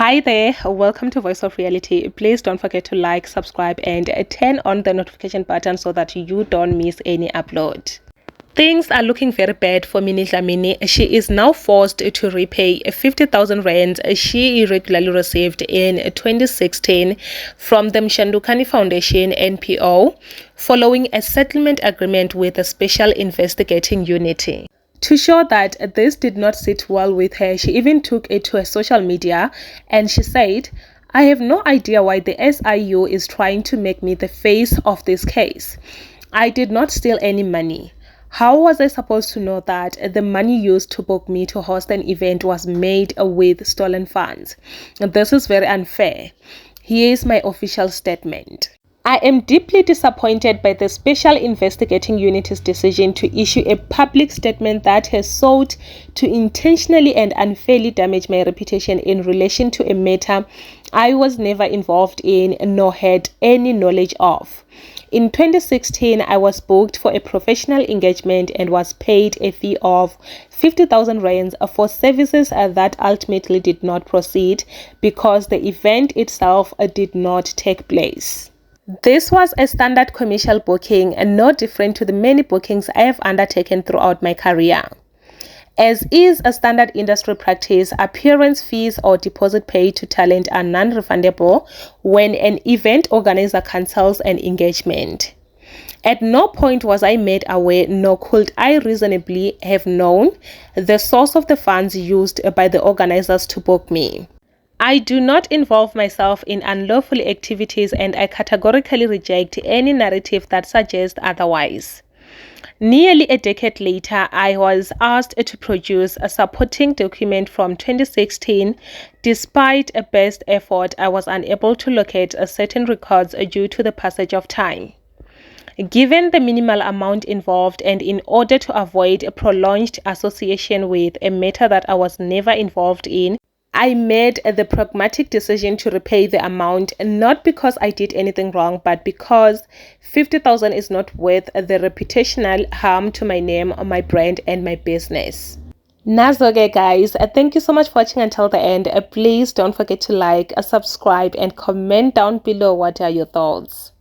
Hi there, welcome to Voice of Reality. Please don't forget to like, subscribe, and turn on the notification button so that you don't miss any upload. Things are looking very bad for Minnie Dlamini. She is now forced to repay 50,000 rands she irregularly received in 2016 from the Mshandukani Foundation NPO following a settlement agreement with a special investigating unit. To show that this did not sit well with her, she even took it to her social media and she said, "I have no idea why the SIU is trying to make me the face of this case. I did not steal any money. How was I supposed to know that the money used to book me to host an event was made with stolen funds? This is very unfair. Here is my official statement. I am deeply disappointed by the Special Investigating Unit's decision to issue a public statement that has sought to intentionally and unfairly damage my reputation in relation to a matter I was never involved in nor had any knowledge of. In 2016, I was booked for a professional engagement and was paid a fee of 50,000 rands for services that ultimately did not proceed because the event itself did not take place. This was a standard commercial booking and no different to the many bookings I have undertaken throughout my career. As is a standard industry practice, appearance fees or deposit paid to talent are non-refundable when an event organizer cancels an engagement. At no point was I made aware, nor could I reasonably have known, the source of the funds used by the organizers to book me. I do not involve myself in unlawful activities and I categorically reject any narrative that suggests otherwise. Nearly a decade later, I was asked to produce a supporting document from 2016. Despite a best effort, I was unable to locate certain records due to the passage of time. Given the minimal amount involved and in order to avoid a prolonged association with a matter that I was never involved in, I made the pragmatic decision to repay the amount, not because I did anything wrong, but because 50,000 is not worth the reputational harm to my name, my brand, and my business. Nazoge guys, thank you so much for watching until the end. Please don't forget to like, subscribe, and comment down below what are your thoughts.